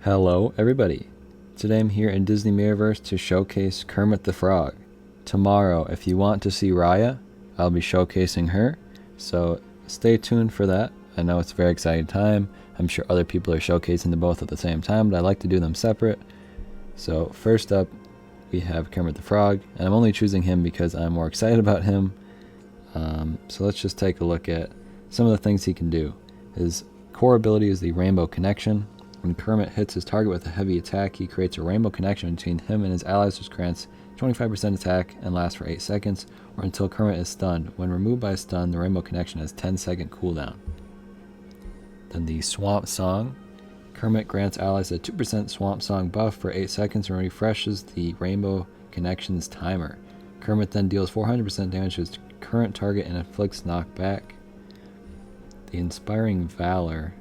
Hello, everybody. Today I'm here in Disney Mirrorverse to showcase Kermit the Frog. Tomorrow, if you want to see Raya, I'll be showcasing her, so stay tuned for that. I know it's a very exciting time. I'm sure other people are showcasing them both at the same time, but I like to do them separate. So first up, we have Kermit the Frog, and I'm only choosing him because I'm more excited about him. So let's just take a look at some of the things he can do. His core ability is the Rainbow Connection. When Kermit hits his target with a heavy attack, he creates a rainbow connection between him and his allies, which grants 25% attack and lasts for 8 seconds, or until Kermit is stunned. When removed by a stun, the rainbow connection has 10-second cooldown. Then the Swamp Song. Kermit grants allies a 2% Swamp Song buff for 8 seconds and refreshes the rainbow connection's timer. Kermit then deals 400% damage to his current target and inflicts knockback. The Inspiring Valor.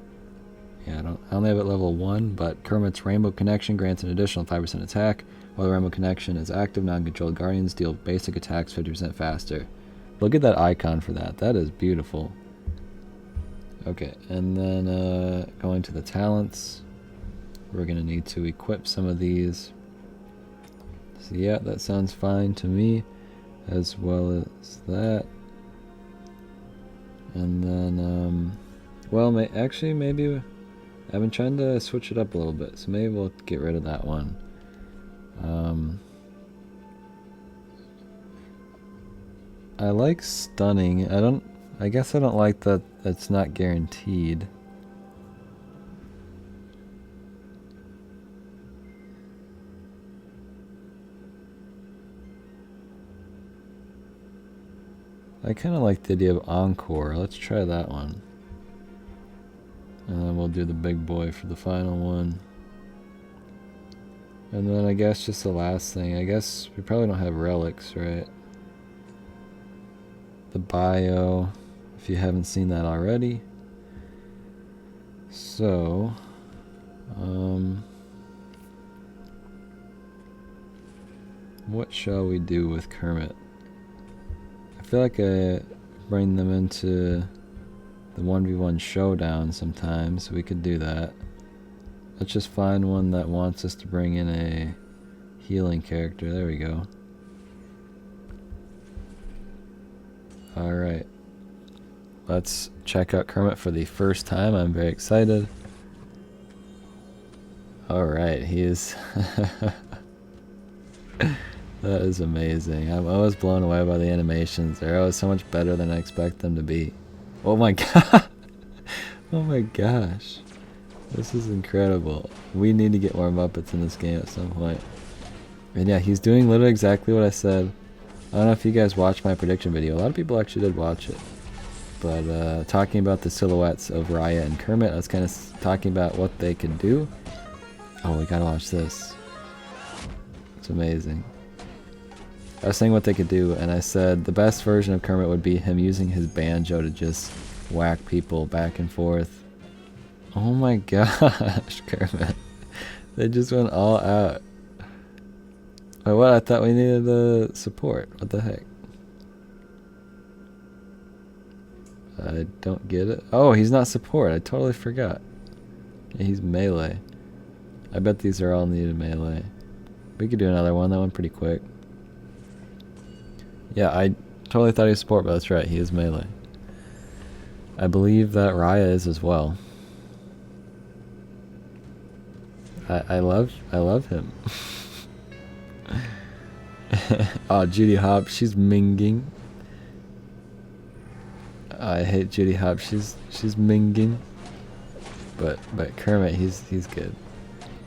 Yeah, I only have it level 1, but Kermit's Rainbow Connection grants an additional 5% attack. While the Rainbow Connection is active, non-controlled guardians deal basic attacks 50% faster. Look at that icon for that. That is beautiful. Okay, and then going to the talents, we're going to need to equip some of these. So yeah, that sounds fine to me, as well as that. And then, well, actually, maybe I've been trying to switch it up a little bit, so maybe we'll get rid of that one. I like stunning. I guess I don't like that it's not guaranteed. I kind of like the idea of Encore. Let's try that one. And then we'll do the big boy for the final one. And then I guess just the last thing. I guess we probably don't have relics, right? The bio, if you haven't seen that already. So, what shall we do with Kermit? I feel like I bring them into the 1v1 showdown sometimes, so we could do that. Let's just find one that wants us to bring in a healing character. There we go. Alright. Let's check out Kermit for the first time. I'm very excited. Alright, he is... That is amazing. I'm always blown away by the animations. They're always so much better than I expect them to be. Oh my god! Oh my gosh. This is incredible. We need to get more Muppets in this game at some point. And yeah, he's doing literally exactly what I said. I don't know if you guys watched my prediction video. A lot of people actually did watch it. But talking about the silhouettes of Raya and Kermit, I was kind of talking about what they could do. Oh, we gotta watch this. It's amazing. I was saying what they could do, and I said the best version of Kermit would be him using his banjo to just whack people back and forth. Oh my gosh, Kermit. They just went all out. Wait, what? I thought we needed support. What the heck? I don't get it. Oh, he's not support. I totally forgot. Yeah, he's melee. I bet these are all needed melee. We could do another one. That one pretty quick. Yeah, I totally thought he was support, but that's right. He is melee. I believe that Raya is as well. I love him. Oh, Judy Hopps, she's minging. I hate Judy Hopps. She's minging. But Kermit, he's good.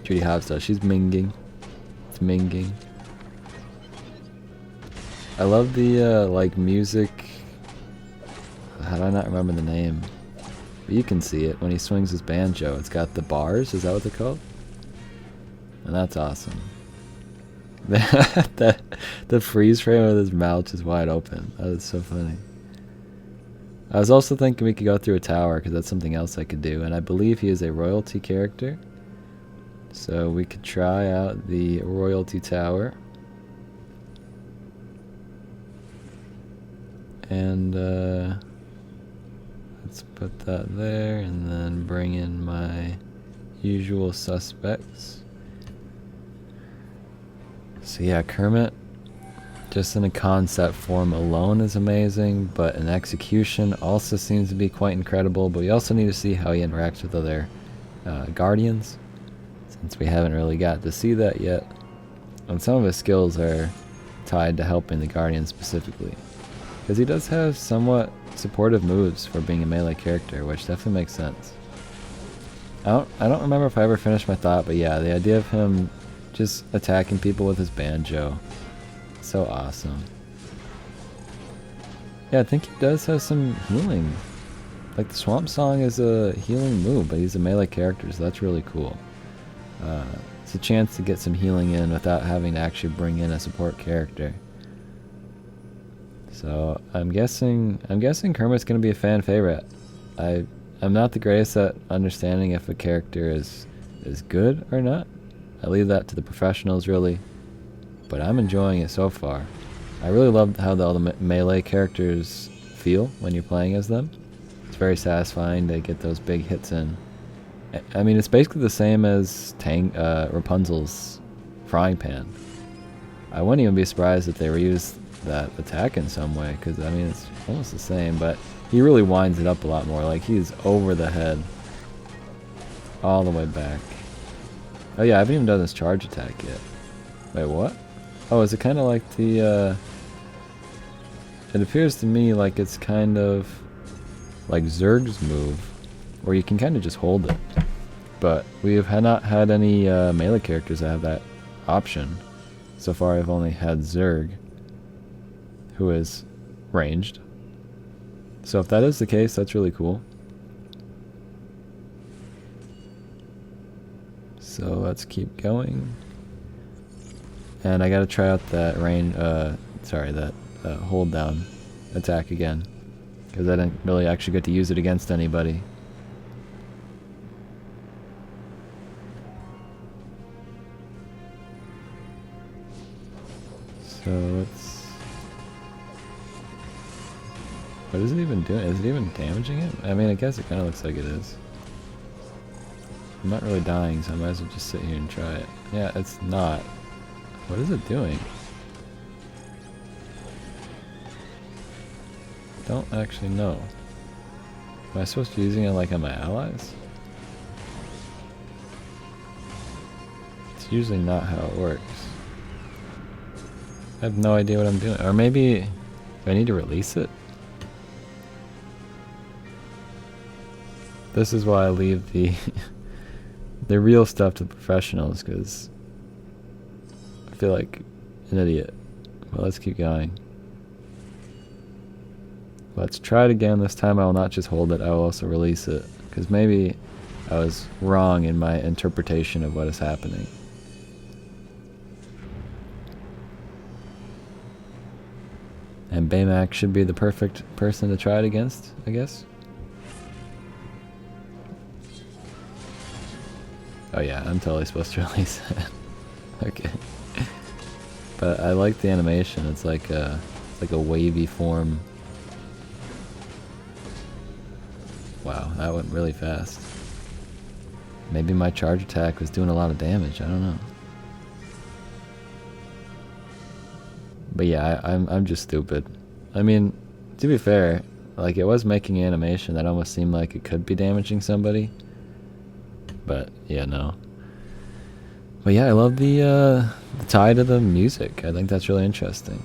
Judy Hopps though, she's minging. It's minging. I love the like music. How do I not remember the name? But you can see it when he swings his banjo. It's got the bars. Is that what they're called? And that's awesome. The freeze frame of his mouth just wide open. That is so funny. I was also thinking we could go through a tower because that's something else I could do. And I believe he is a royalty character. So we could try out the royalty tower. And let's put that there and then bring in my usual suspects. So yeah, Kermit, just in a concept form alone is amazing, but in execution also seems to be quite incredible. But we also need to see how he interacts with other Guardians, since we haven't really got to see that yet. And some of his skills are tied to helping the Guardians specifically, because he does have somewhat supportive moves for being a melee character, which definitely makes sense. I don't remember if I ever finished my thought, but yeah, the idea of him just attacking people with his banjo, so awesome. Yeah, I think he does have some healing. Like, the Swamp Song is a healing move, but he's a melee character, so that's really cool. It's a chance to get some healing in without having to actually bring in a support character. So I'm guessing Kermit's gonna be a fan favorite. I'm not the greatest at understanding if a character is good or not. I leave that to the professionals, really. But I'm enjoying it so far. I really love how all the melee characters feel when you're playing as them. It's very satisfying to get those big hits in. I mean, it's basically the same as Rapunzel's frying pan. I wouldn't even be surprised if they reused that attack in some way, because I mean, it's almost the same, but he really winds it up a lot more. Like, he's over the head all the way back. Oh yeah, I haven't even done this charge attack yet. Wait, what? Oh, is it kind of like the it appears to me like it's kind of like Zerg's move, where you can kind of just hold it. But we have not had any melee characters that have that option. So far I've only had Zerg, who is ranged. So if that is the case, that's really cool. So let's keep going. And I gotta try out that hold down attack again, because I didn't really actually get to use it against anybody. So let's... What is it even doing? Is it even damaging it? I mean, I guess it kind of looks like it is. I'm not really dying, so I might as well just sit here and try it. Yeah, it's not. What is it doing? Don't actually know. Am I supposed to be using it like on my allies? It's usually not how it works. I have no idea what I'm doing. Or maybe... do I need to release it? This is why I leave the... the real stuff to professionals, because I feel like an idiot. Well, let's keep going. Let's try it again. This time I will not just hold it, I will also release it, because maybe I was wrong in my interpretation of what is happening. And Baymax should be the perfect person to try it against, I guess. Oh yeah, I'm totally supposed to release it. Okay. But I like the animation. It's like a wavy form. Wow, that went really fast. Maybe my charge attack was doing a lot of damage. I don't know. But yeah, I'm just stupid. I mean, to be fair, like, it was making animation that almost seemed like it could be damaging somebody. But yeah, no. But yeah, I love the tie to the music. I think that's really interesting.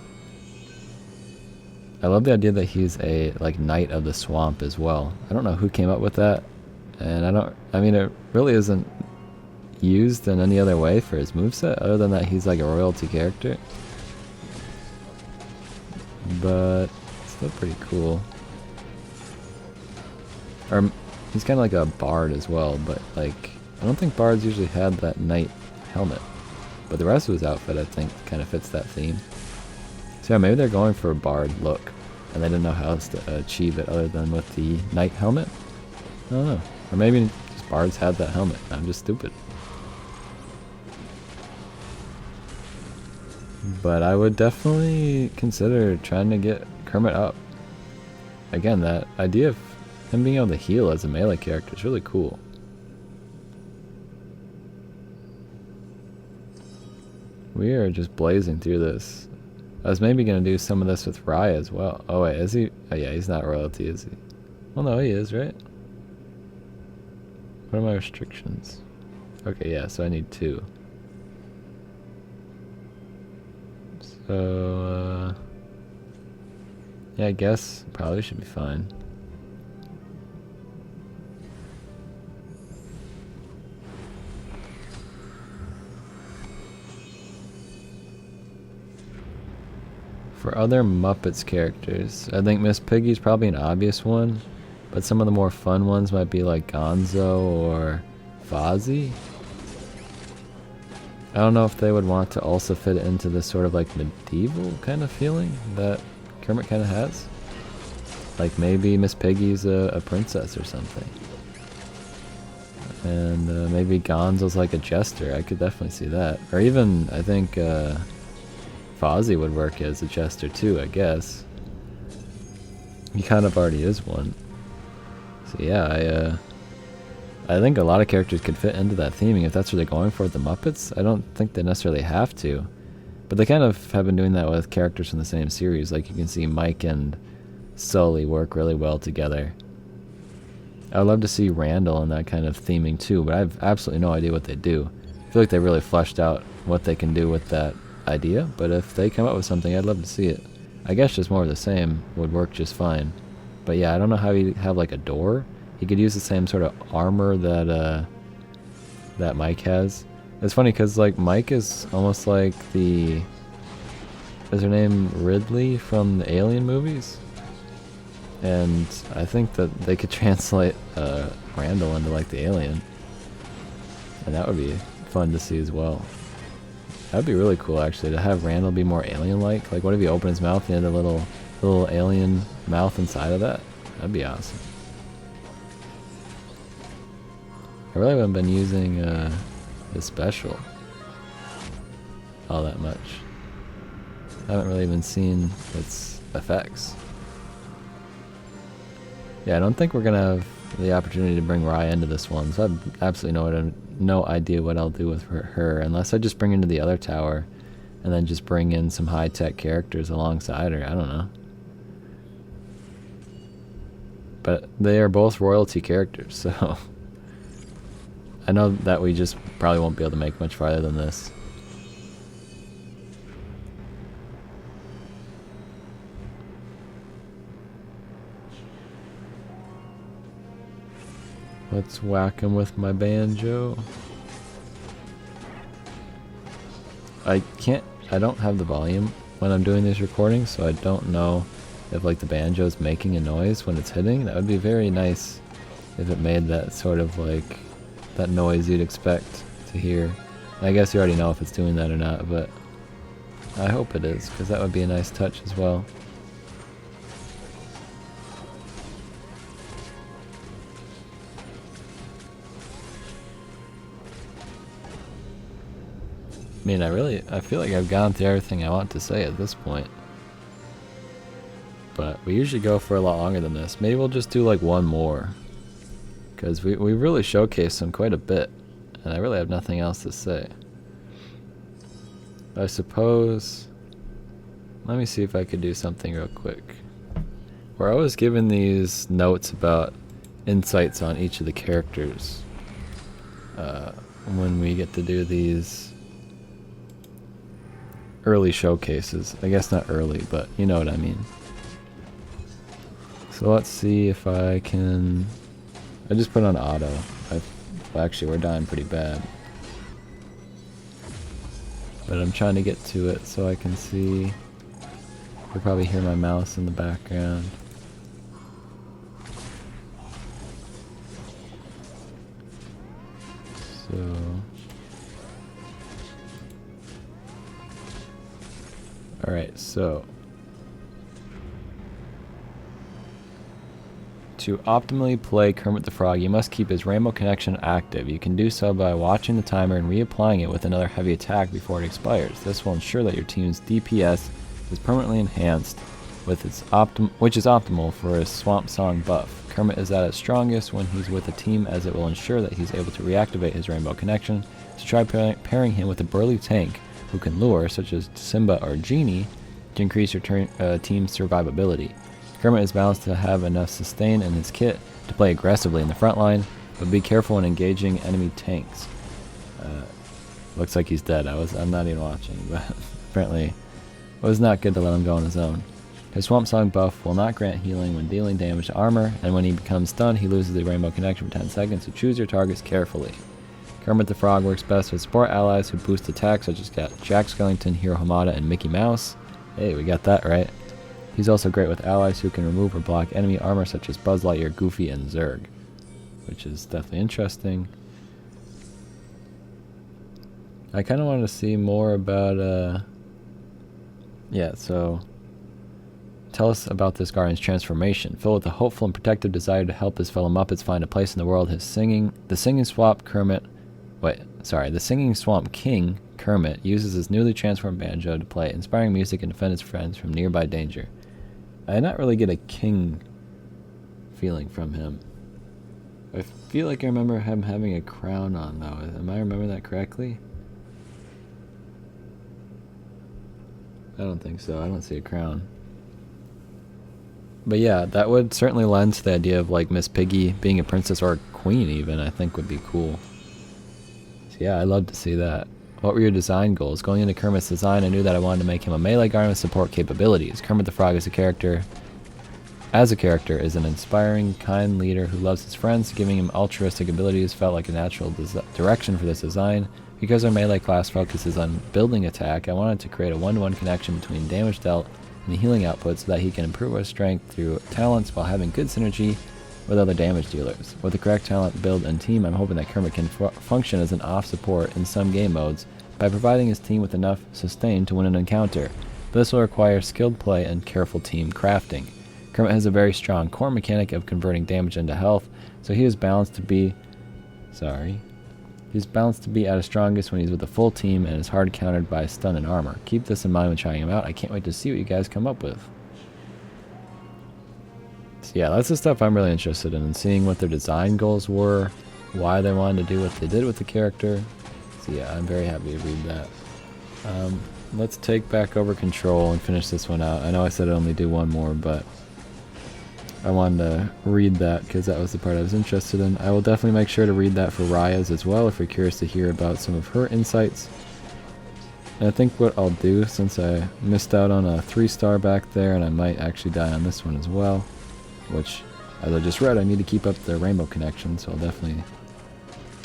I love the idea that he's a like knight of the swamp as well. I don't know who came up with that, and I mean, it really isn't used in any other way for his moveset other than that he's like a royalty character. But it's still pretty cool. Or he's kind of like a bard as well, but like I don't think bards usually had that knight helmet. But the rest of his outfit, I think, kind of fits that theme. So yeah, maybe they're going for a bard look, and they didn't know how else to achieve it other than with the knight helmet. I don't know. Or maybe just bards had that helmet. I'm just stupid. But I would definitely consider trying to get Kermit up. Again, that idea of him being able to heal as a melee character is really cool. We are just blazing through this. I was maybe going to do some of this with Raya as well. Oh wait, is he? Oh yeah, he's not royalty, is he? Well, no, he is, right? What are my restrictions? Okay, yeah, so I need 2. So, yeah, I guess probably should be fine. For other Muppets characters, I think Miss Piggy's probably an obvious one, but some of the more fun ones might be like Gonzo or Fozzie. I don't know if they would want to also fit into this sort of like medieval kind of feeling that Kermit kind of has. Like maybe Miss Piggy's a princess or something. And maybe Gonzo's like a jester. I could definitely see that. Or even, I think, Fozzie would work as a jester too, I guess. He kind of already is one. So yeah, I think a lot of characters could fit into that theming if that's what they're going for with the Muppets. I don't think they necessarily have to. But they kind of have been doing that with characters from the same series. Like you can see Mike and Sully work really well together. I would love to see Randall in that kind of theming too, but I have absolutely no idea what they do. I feel like they really fleshed out what they can do with that idea, but if they come up with something, I'd love to see it. I guess just more of the same would work just fine. But yeah, I don't know how he'd have like a door. He could use the same sort of armor that that Mike has. It's funny because like Mike is almost like the, is her name Ridley from the Alien movies? And I think that they could translate Randall into like the alien. And that would be fun to see as well. That'd be really cool actually, to have Randall be more alien-like. Like what if he opened his mouth and had a little alien mouth inside of that? That'd be awesome. I really haven't been using his special all that much. I haven't really even seen its effects. Yeah, I don't think we're gonna have the opportunity to bring Raya into this one, so I have absolutely no idea what I'll do with her unless I just bring her into the other tower and then just bring in some high-tech characters alongside her. I don't know. But they are both royalty characters, so I know that we just probably won't be able to make much farther than this. Let's whack him with my banjo. I don't have the volume when I'm doing these recordings, so I don't know if like the banjo's making a noise when it's hitting. That would be very nice if it made that sort of like, that noise you'd expect to hear. I guess you already know if it's doing that or not, but I hope it is, because that would be a nice touch as well. I mean, I feel like I've gone through everything I want to say at this point. But we usually go for a lot longer than this. Maybe we'll just do like one more. Because we really showcased them quite a bit. And I really have nothing else to say. I suppose, let me see if I could do something real quick. Where I was given these notes about insights on each of the characters. When we get to do these early showcases. I guess not early, but you know what I mean. So let's see if I can... I just put on auto. Well, actually, we're dying pretty bad. But I'm trying to get to it so I can see. You'll probably hear my mouse in the background. So... Alright, so to optimally play Kermit the Frog, you must keep his rainbow connection active. You can do so by watching the timer and reapplying it with another heavy attack before it expires. This will ensure that your team's DPS is permanently enhanced, which is optimal for his Swamp Song buff. Kermit is at its strongest when he's with a team, as it will ensure that he's able to reactivate his rainbow connection. So try pairing him with a burly tank who can lure, such as Simba or Genie, to increase your team's survivability. Kermit is balanced to have enough sustain in his kit to play aggressively in the front line, but be careful when engaging enemy tanks. Looks like he's dead. I'm not even watching, but apparently it was not good to let him go on his own. His Swamp Song buff will not grant healing when dealing damage to armor, and when he becomes stunned, he loses the rainbow connection for 10 seconds, so choose your targets carefully. Kermit the Frog works best with support allies who boost attacks, such as Jack Skellington, Hiro Hamada, and Mickey Mouse. Hey, we got that right. He's also great with allies who can remove or block enemy armor, such as Buzz Lightyear, Goofy, and Zurg, which is definitely interesting. I kind of wanted to see more about, yeah, so tell us about this Guardian's transformation. Filled with a hopeful and protective desire to help his fellow Muppets find a place in the world, the Singing Swamp King, Kermit, uses his newly transformed banjo to play inspiring music and defend his friends from nearby danger. I did not really get a king feeling from him. I feel like I remember him having a crown on, though. Am I remembering that correctly? I don't think so. I don't see a crown. But yeah, that would certainly lend to the idea of like Miss Piggy being a princess or a queen even, I think would be cool. So yeah, I'd love to see that. What were your design goals? Going into Kermit's design, I knew that I wanted to make him a melee guardian with support capabilities. Kermit the Frog as a character is an inspiring, kind leader who loves his friends. Giving him altruistic abilities felt like a natural direction for this design. Because our melee class focuses on building attack, I wanted to create a one-to-one connection between damage dealt and the healing output so that he can improve our strength through talents while having good synergy with other damage dealers. With the correct talent, build, and team, I'm hoping that Kermit can function as an off support in some game modes by providing his team with enough sustain to win an encounter. But this will require skilled play and careful team crafting. Kermit has a very strong core mechanic of converting damage into health, so he is balanced to be at his strongest when he's with a full team and is hard countered by stun and armor. Keep this in mind when trying him out. I can't wait to see what you guys come up with. So yeah, that's the stuff I'm really interested in, seeing what their design goals were, why they wanted to do what they did with the character. So yeah, I'm very happy to read that. Let's take back over control and finish this one out. I know I said I'd only do one more, but I wanted to read that because that was the part I was interested in. I will definitely make sure to read that for Raya's as well if you're curious to hear about some of her insights. And I think what I'll do, since I missed out on a 3-star back there, and I might actually die on this one as well, which, as I just read, I need to keep up the rainbow connection, so I'll definitely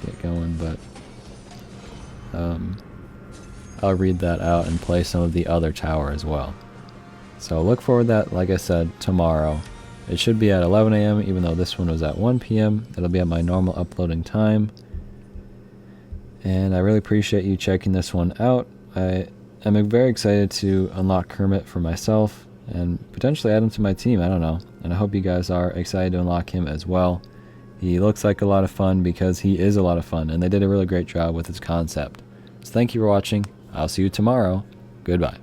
get going, but I'll read that out and play some of the other tower as well. So look forward to that, like I said, tomorrow. It should be at 11 a.m. even though this one was at 1 p.m. It'll be at my normal uploading time. And I really appreciate you checking this one out. I am very excited to unlock Kermit for myself and potentially add him to my team, I don't know. And I hope you guys are excited to unlock him as well. He looks like a lot of fun because he is a lot of fun, and they did a really great job with his concept. So thank you for watching. I'll see you tomorrow. Goodbye.